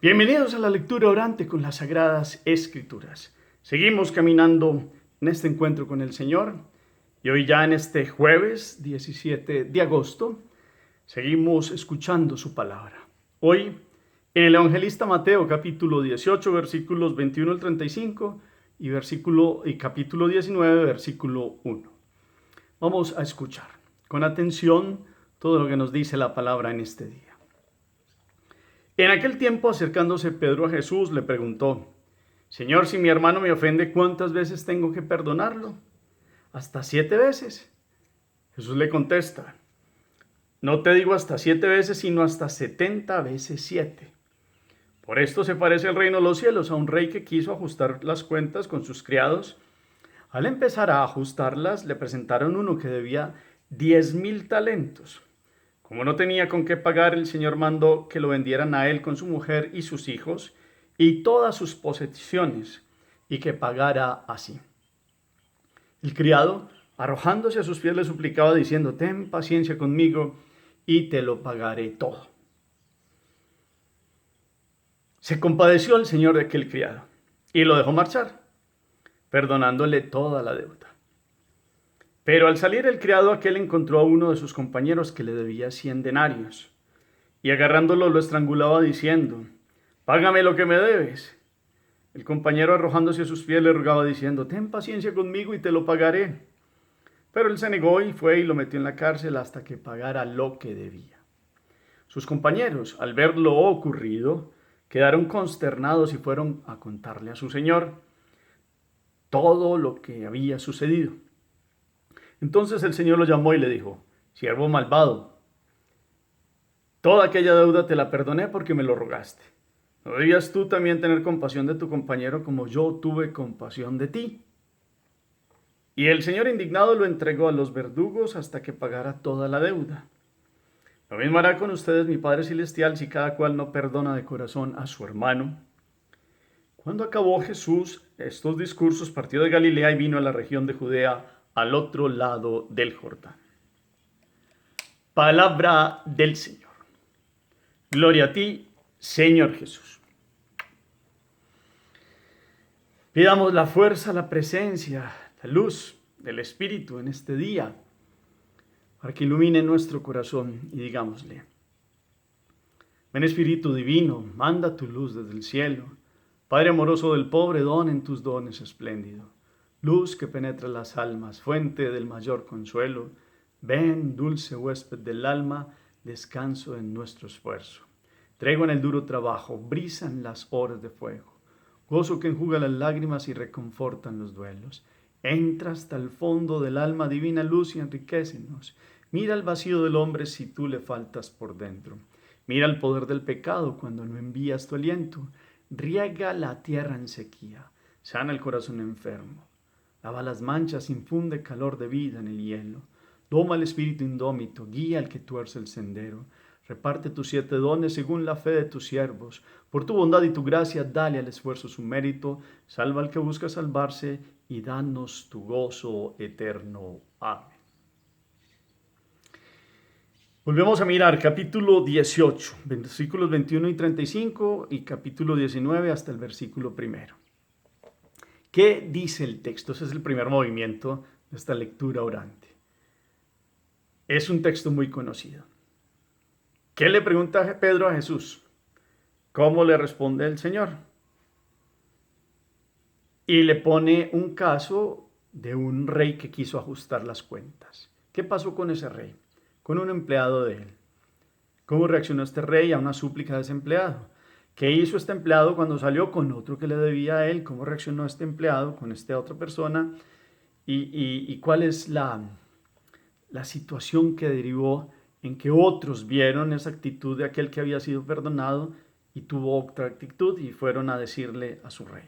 Bienvenidos a la lectura orante con las Sagradas Escrituras. Seguimos caminando en este encuentro con el Señor y hoy ya en este jueves 17 de agosto seguimos escuchando su palabra. Hoy en el evangelista Mateo capítulo 18 versículos 21 al 35 y capítulo 19 versículo 1. Vamos a escuchar con atención todo lo que nos dice la palabra en este día. En aquel tiempo, acercándose Pedro a Jesús, le preguntó: Señor, si mi hermano me ofende, ¿cuántas veces tengo que perdonarlo? ¿Hasta 7 veces? Jesús le contesta: No te digo hasta 7 veces, sino hasta 70 veces 7. Por esto se parece el reino de los cielos a un rey que quiso ajustar las cuentas con sus criados. Al empezar a ajustarlas, le presentaron uno que debía 10,000 talentos. Como no tenía con qué pagar, el Señor mandó que lo vendieran a él con su mujer y sus hijos y todas sus posesiones, y que pagara así. El criado, arrojándose a sus pies, le suplicaba diciendo: Ten paciencia conmigo y te lo pagaré todo. Se compadeció el Señor de aquel criado y lo dejó marchar, perdonándole toda la deuda. Pero al salir el criado aquel encontró a uno de sus compañeros que le debía 100 denarios, y agarrándolo lo estrangulaba diciendo: Págame lo que me debes. El compañero, arrojándose a sus pies, le rogaba diciendo: Ten paciencia conmigo y te lo pagaré. Pero él se negó y fue y lo metió en la cárcel hasta que pagara lo que debía. Sus compañeros, al ver lo ocurrido, quedaron consternados y fueron a contarle a su señor todo lo que había sucedido. Entonces el Señor lo llamó y le dijo: Siervo malvado, toda aquella deuda te la perdoné porque me lo rogaste. ¿No debías tú también tener compasión de tu compañero como yo tuve compasión de ti? Y el Señor, indignado, lo entregó a los verdugos hasta que pagara toda la deuda. Lo mismo hará con ustedes mi Padre Celestial si cada cual no perdona de corazón a su hermano. Cuando acabó Jesús estos discursos, partió de Galilea y vino a la región de Judea, al otro lado del Jordán. Palabra del Señor. Gloria a ti, Señor Jesús. Pidamos la fuerza, la presencia, la luz del Espíritu en este día, para que ilumine nuestro corazón y digámosle: Ven Espíritu Divino, manda tu luz desde el cielo. Padre amoroso del pobre, don en tus dones espléndido. Luz que penetra las almas, fuente del mayor consuelo. Ven, dulce huésped del alma, descanso en nuestro esfuerzo. Tregua en el duro trabajo, brisa en las horas de fuego. Gozo que enjuga las lágrimas y reconfortan los duelos. Entra hasta el fondo del alma, divina luz, y enriquécenos. Mira el vacío del hombre si tú le faltas por dentro. Mira el poder del pecado cuando no envías tu aliento. Riega la tierra en sequía, sana el corazón enfermo. Lava las manchas, infunde calor de vida en el hielo. Doma el espíritu indómito, guía al que tuerce el sendero. Reparte tus 7 dones según la fe de tus siervos. Por tu bondad y tu gracia, dale al esfuerzo su mérito. Salva al que busca salvarse y danos tu gozo eterno. Amén. Volvemos a mirar capítulo 18, versículos 21 y 35 y capítulo 19 hasta el versículo 1. ¿Qué dice el texto? Ese es el primer movimiento de esta lectura orante. Es un texto muy conocido. ¿Qué le pregunta Pedro a Jesús? ¿Cómo le responde el Señor? Y le pone un caso de un rey que quiso ajustar las cuentas. ¿Qué pasó con ese rey? Con un empleado de él. ¿Cómo reaccionó este rey a una súplica de ese empleado? ¿Qué hizo este empleado cuando salió con otro que le debía a él? ¿Cómo reaccionó este empleado con esta otra persona? ¿Y cuál es la situación que derivó en que otros vieron esa actitud de aquel que había sido perdonado y tuvo otra actitud y fueron a decirle a su rey?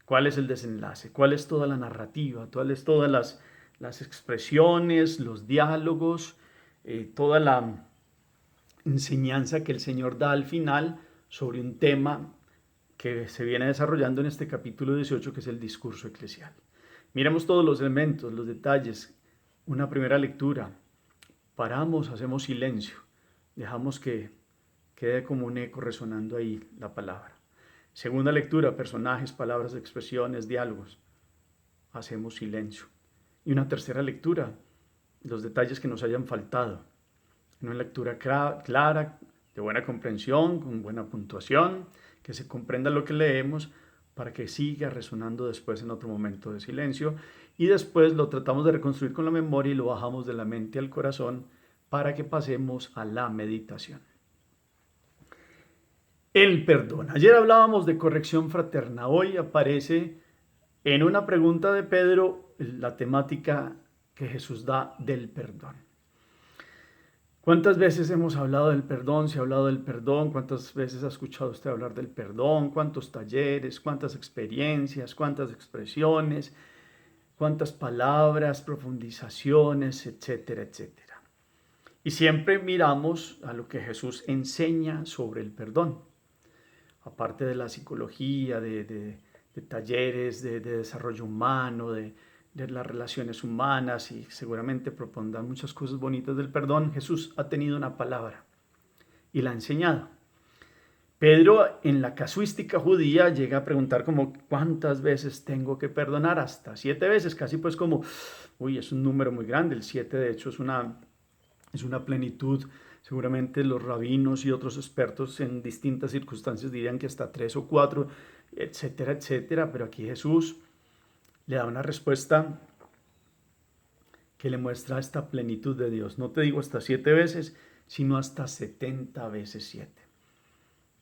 ¿Cuál es el desenlace? ¿Cuál es toda la narrativa? ¿Cuáles todas las expresiones, los diálogos, toda la enseñanza que el Señor da al final sobre un tema que se viene desarrollando en este capítulo 18, que es el discurso eclesial? Miremos todos los elementos, los detalles. Una primera lectura. Paramos, hacemos silencio. Dejamos que quede como un eco resonando ahí la palabra. Segunda lectura, personajes, palabras, expresiones, diálogos. Hacemos silencio. Y una tercera lectura, los detalles que nos hayan faltado. Una lectura clara, de buena comprensión, con buena puntuación, que se comprenda lo que leemos para que siga resonando después en otro momento de silencio. Y después lo tratamos de reconstruir con la memoria y lo bajamos de la mente al corazón para que pasemos a la meditación. El perdón. Ayer hablábamos de corrección fraterna. Hoy aparece en una pregunta de Pedro la temática que Jesús da del perdón. ¿Cuántas veces hemos hablado del perdón? Se ha hablado del perdón. ¿Cuántas veces ha escuchado usted hablar del perdón? ¿Cuántos talleres? ¿Cuántas experiencias? ¿Cuántas expresiones? ¿Cuántas palabras? Profundizaciones, etcétera, etcétera. Y siempre miramos a lo que Jesús enseña sobre el perdón. Aparte de la psicología, de talleres de desarrollo humano, de las relaciones humanas, y seguramente propondrán muchas cosas bonitas del perdón, Jesús ha tenido una palabra y la ha enseñado. Pedro, en la casuística judía, llega a preguntar como ¿cuántas veces tengo que perdonar? Hasta 7 veces, casi pues como, es un número muy grande. El 7 de hecho es una plenitud. Seguramente los rabinos y otros expertos en distintas circunstancias dirían que hasta 3 o 4, etcétera, etcétera. Pero aquí Jesús le da una respuesta que le muestra esta plenitud de Dios. No te digo hasta 7 veces, sino hasta 70 veces 7.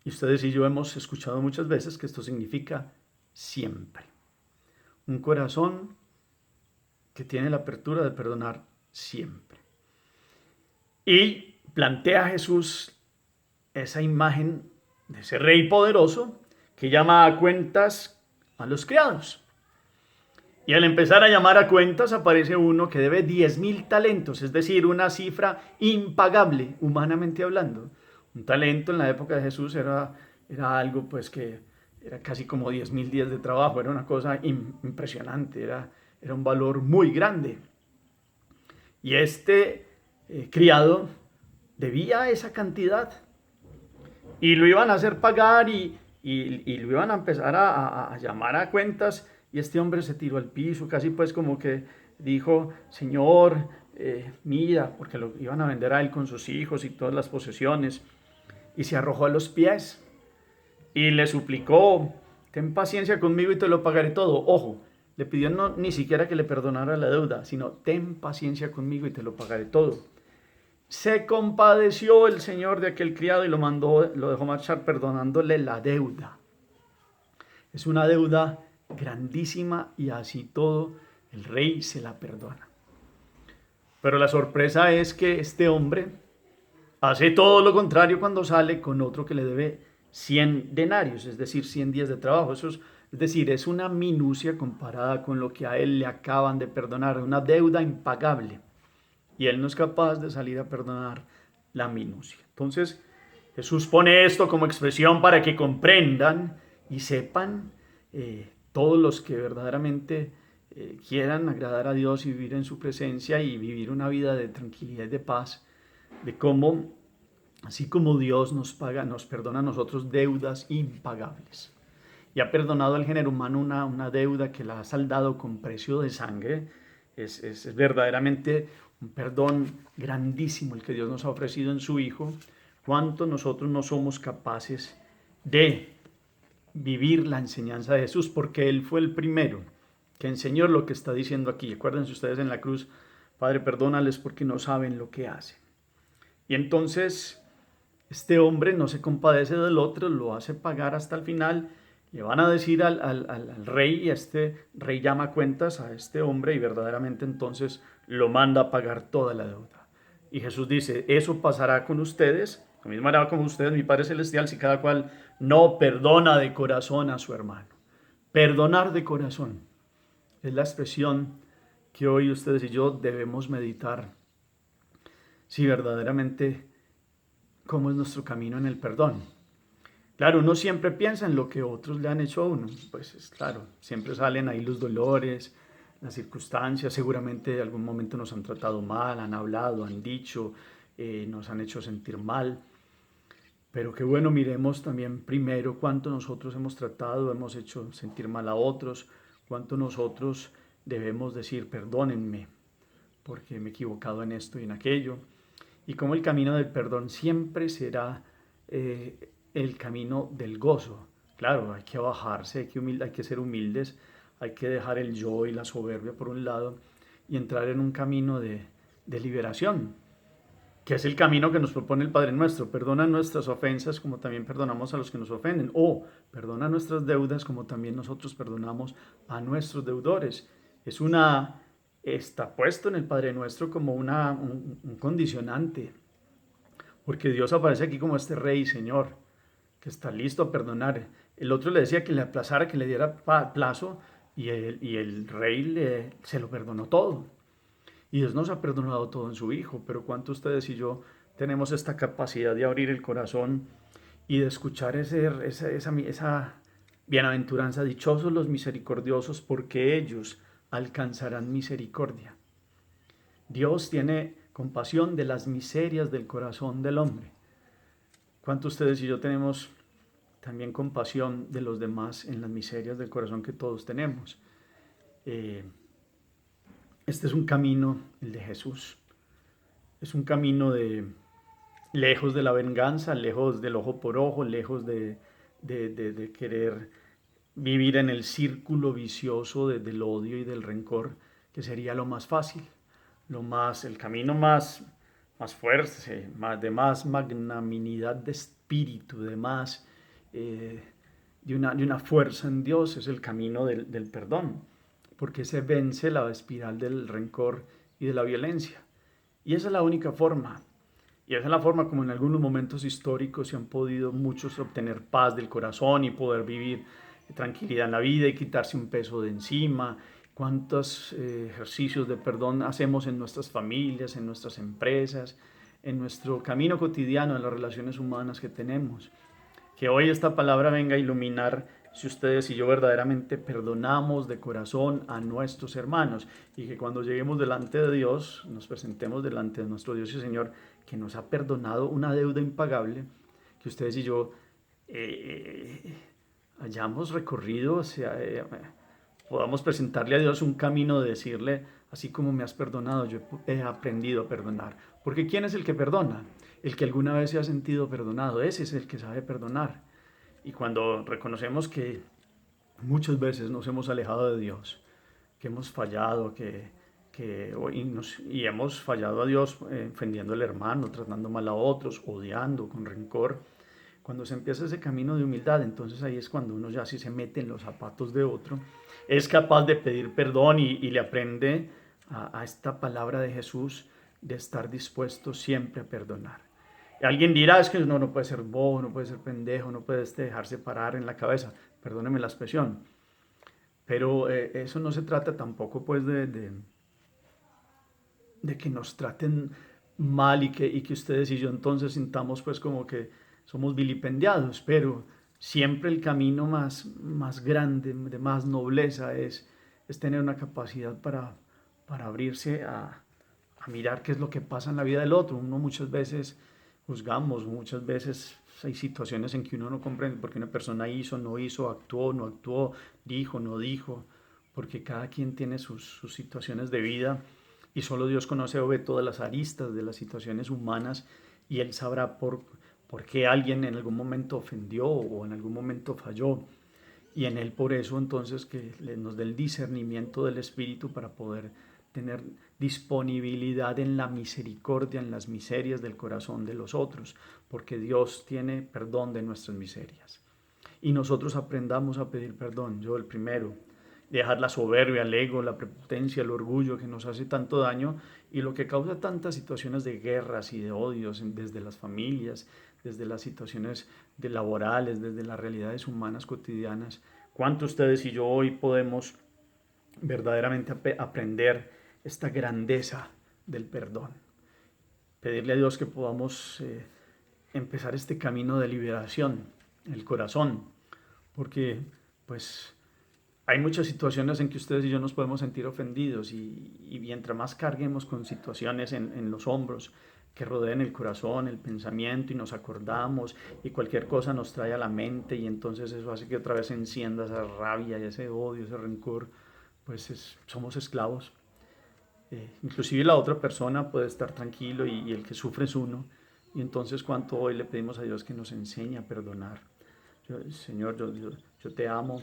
Y ustedes y yo hemos escuchado muchas veces que esto significa siempre. Un corazón que tiene la apertura de perdonar siempre. Y plantea a Jesús esa imagen de ese rey poderoso que llama a cuentas a los criados. Y al empezar a llamar a cuentas aparece uno que debe 10.000 talentos, es decir, una cifra impagable, humanamente hablando. Un talento en la época de Jesús era algo pues que era casi como 10.000 días de trabajo, era una cosa impresionante, era un valor muy grande. Y este criado debía esa cantidad y lo iban a hacer pagar y lo iban a empezar a llamar a cuentas, y este hombre se tiró al piso, casi pues como que dijo, Señor, mira, porque lo iban a vender a él con sus hijos y todas las posesiones, y se arrojó a los pies y le suplicó, ten paciencia conmigo y te lo pagaré todo. Ojo, le pidió no, ni siquiera que le perdonara la deuda, sino ten paciencia conmigo y te lo pagaré todo. Se compadeció el Señor de aquel criado y lo dejó marchar perdonándole la deuda. Es una deuda grandísima y así todo el rey se la perdona. Pero la sorpresa es que este hombre hace todo lo contrario cuando sale con otro que le debe 100 denarios, es decir, 100 días de trabajo. Es decir, es una minucia comparada con lo que a él le acaban de perdonar, una deuda impagable. Y él no es capaz de salir a perdonar la minucia. Entonces, Jesús pone esto como expresión para que comprendan y sepan todos los que verdaderamente quieran agradar a Dios y vivir en su presencia y vivir una vida de tranquilidad y de paz, de cómo, así como Dios nos perdona a nosotros deudas impagables. Y ha perdonado al género humano una deuda que la ha saldado con precio de sangre. Es verdaderamente un perdón grandísimo el que Dios nos ha ofrecido en su Hijo. ¿Cuánto nosotros no somos capaces de vivir la enseñanza de Jesús? Porque Él fue el primero que enseñó lo que está diciendo aquí. Acuérdense ustedes en la cruz, Padre, perdónales porque no saben lo que hacen. Y entonces este hombre no se compadece del otro, lo hace pagar hasta el final. Le van a decir al rey, y este rey llama cuentas a este hombre y verdaderamente entonces lo manda a pagar toda la deuda. Y Jesús dice, eso pasará con ustedes, lo mismo hará con ustedes mi Padre Celestial, si cada cual no perdona de corazón a su hermano. Perdonar de corazón es la expresión que hoy ustedes y yo debemos meditar. Si verdaderamente, ¿cómo es nuestro camino en el perdón? Claro, uno siempre piensa en lo que otros le han hecho a uno. Pues es claro, siempre salen ahí los dolores, las circunstancias. Seguramente en algún momento nos han tratado mal, han hablado, han dicho, nos han hecho sentir mal. Pero qué bueno, miremos también primero cuánto nosotros hemos tratado, hemos hecho sentir mal a otros, cuánto nosotros debemos decir perdónenme porque me he equivocado en esto y en aquello. Y cómo el camino del perdón siempre será el camino del gozo. Claro, hay que bajarse, hay que ser humildes, hay que dejar el yo y la soberbia por un lado y entrar en un camino de liberación, que es el camino que nos propone el Padre Nuestro. Perdona nuestras ofensas como también perdonamos a los que nos ofenden. O perdona nuestras deudas como también nosotros perdonamos a nuestros deudores. Está puesto en el Padre Nuestro como un condicionante. Porque Dios aparece aquí como este rey y señor, que está listo a perdonar. El otro le decía que le aplazara, que le diera plazo, y el rey se lo perdonó todo. Y Dios nos ha perdonado todo en su Hijo, pero ¿cuánto ustedes y yo tenemos esta capacidad de abrir el corazón y de escuchar esa bienaventuranza? Dichosos los misericordiosos, porque ellos alcanzarán misericordia. Dios tiene compasión de las miserias del corazón del hombre. ¿Cuánto ustedes y yo tenemos también compasión de los demás en las miserias del corazón que todos tenemos? Este es un camino, el de Jesús. Es un camino de lejos de la venganza, lejos del ojo por ojo, lejos de querer vivir en el círculo vicioso del odio y del rencor, que sería lo más fácil, el camino más fuerte, de más magnanimidad de espíritu, de una fuerza en Dios, es el camino del perdón, porque se vence la espiral del rencor y de la violencia. Y esa es la única forma. Y esa es la forma como en algunos momentos históricos se han podido muchos obtener paz del corazón y poder vivir tranquilidad en la vida y quitarse un peso de encima. Cuántos ejercicios de perdón hacemos en nuestras familias, en nuestras empresas, en nuestro camino cotidiano, en las relaciones humanas que tenemos. Que hoy esta palabra venga a iluminar si ustedes y yo verdaderamente perdonamos de corazón a nuestros hermanos, y que cuando lleguemos delante de Dios, nos presentemos delante de nuestro Dios y Señor, que nos ha perdonado una deuda impagable, que ustedes y yo hayamos recorrido, podamos presentarle a Dios un camino de decirle, así como me has perdonado, yo he aprendido a perdonar. Porque ¿quién es el que perdona? El que alguna vez se ha sentido perdonado, ese es el que sabe perdonar. Y cuando reconocemos que muchas veces nos hemos alejado de Dios, que hemos fallado, y hemos fallado a Dios ofendiendo al hermano, tratando mal a otros, odiando, con rencor. Cuando se empieza ese camino de humildad, entonces ahí es cuando uno ya sí se mete en los zapatos de otro, es capaz de pedir perdón y le aprende a esta palabra de Jesús de estar dispuesto siempre a perdonar. Y alguien dirá, es que no puede ser bobo, no puede ser pendejo, no puede dejarse parar en la cabeza, perdóneme la expresión. Pero eso no se trata tampoco pues de que nos traten mal y que ustedes y yo entonces sintamos pues como que somos vilipendiados, pero siempre el camino más grande, de más nobleza es tener una capacidad para abrirse a mirar qué es lo que pasa en la vida del otro. Uno muchas veces juzgamos, muchas veces hay situaciones en que uno no comprende por qué una persona hizo, no hizo, actuó, no actuó, dijo, no dijo, porque cada quien tiene sus situaciones de vida y solo Dios conoce o ve todas las aristas de las situaciones humanas, y Él sabrá por qué alguien en algún momento ofendió o en algún momento falló. Y en Él por eso entonces que nos dé el discernimiento del Espíritu para poder tener disponibilidad en la misericordia, en las miserias del corazón de los otros, porque Dios tiene perdón de nuestras miserias. Y nosotros aprendamos a pedir perdón, yo el primero, dejar la soberbia, el ego, la prepotencia, el orgullo que nos hace tanto daño y lo que causa tantas situaciones de guerras y de odios desde las familias, desde las situaciones laborales, desde las realidades humanas cotidianas. ¿Cuánto ustedes y yo hoy podemos verdaderamente aprender esta grandeza del perdón? Pedirle a Dios que podamos empezar este camino de liberación en el corazón, porque pues hay muchas situaciones en que ustedes y yo nos podemos sentir ofendidos y mientras más carguemos con situaciones en los hombros, que rodeen el corazón, el pensamiento, y nos acordamos y cualquier cosa nos trae a la mente, y entonces eso hace que otra vez se encienda esa rabia y ese odio, ese rencor. Pues somos esclavos. Inclusive la otra persona puede estar tranquilo y el que sufre es uno. Y entonces cuánto hoy le pedimos a Dios que nos enseñe a perdonar. Señor, yo te amo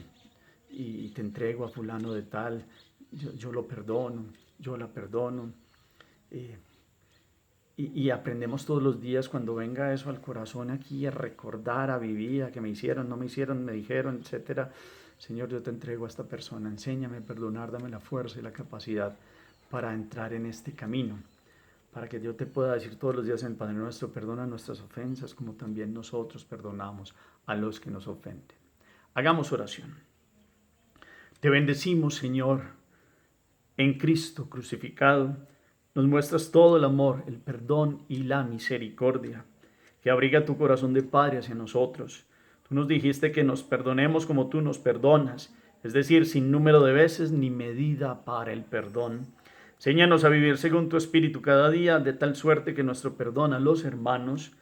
y te entrego a fulano de tal. Yo lo perdono, yo la perdono. Eh, y aprendemos todos los días cuando venga eso al corazón aquí, a recordar, a vivir, a que me hicieron, no me hicieron, me dijeron, etcétera. Señor, yo te entrego a esta persona, enséñame a perdonar, dame la fuerza y la capacidad para entrar en este camino, para que yo te pueda decir todos los días en el Padre Nuestro, perdona nuestras ofensas como también nosotros perdonamos a los que nos ofenden. Hagamos oración. Te bendecimos, Señor, en Cristo crucificado. Nos muestras todo el amor, el perdón y la misericordia que abriga tu corazón de Padre hacia nosotros. Tú nos dijiste que nos perdonemos como tú nos perdonas, es decir, sin número de veces ni medida para el perdón. Enséñanos a vivir según tu Espíritu cada día, de tal suerte que nuestro perdón a los hermanos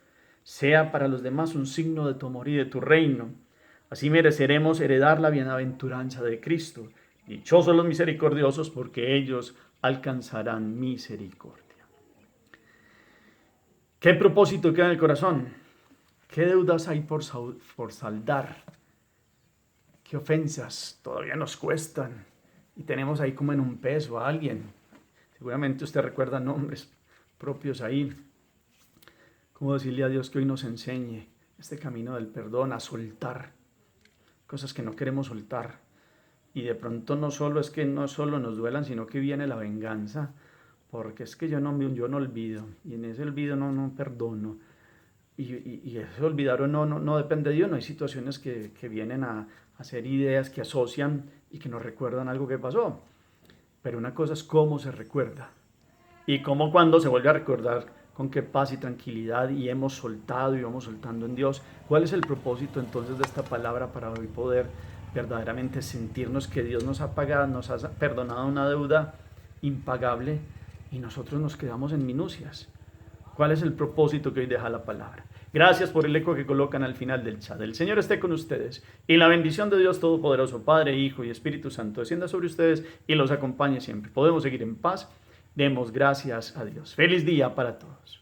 sea para los demás un signo de tu amor y de tu reino. Así mereceremos heredar la bienaventuranza de Cristo. Dichosos los misericordiosos, porque ellos alcanzarán misericordia. ¿Qué propósito queda en el corazón? ¿Qué deudas hay por saldar? ¿Qué ofensas todavía nos cuestan? Y tenemos ahí como en un peso a alguien. Seguramente usted recuerda nombres propios ahí. ¿Cómo decirle a Dios que hoy nos enseñe este camino del perdón, a soltar cosas que no queremos soltar? Y de pronto no solo nos duelan, sino que viene la venganza, porque es que yo no olvido, y en ese olvido no perdono, y ese olvidar o no depende de uno. Hay situaciones que vienen a hacer ideas que asocian y que nos recuerdan algo que pasó, pero una cosa es cómo se recuerda, y cómo cuando se vuelve a recordar, con qué paz y tranquilidad, y hemos soltado y vamos soltando en Dios. ¿Cuál es el propósito entonces de esta palabra para hoy poder verdaderamente sentirnos que Dios nos ha pagado, nos ha perdonado una deuda impagable y nosotros nos quedamos en minucias? ¿Cuál es el propósito que hoy deja la palabra? Gracias por el eco que colocan al final del chat. El Señor esté con ustedes y la bendición de Dios Todopoderoso, Padre, Hijo y Espíritu Santo, descienda sobre ustedes y los acompañe siempre. Podemos seguir en paz. Demos gracias a Dios. Feliz día para todos.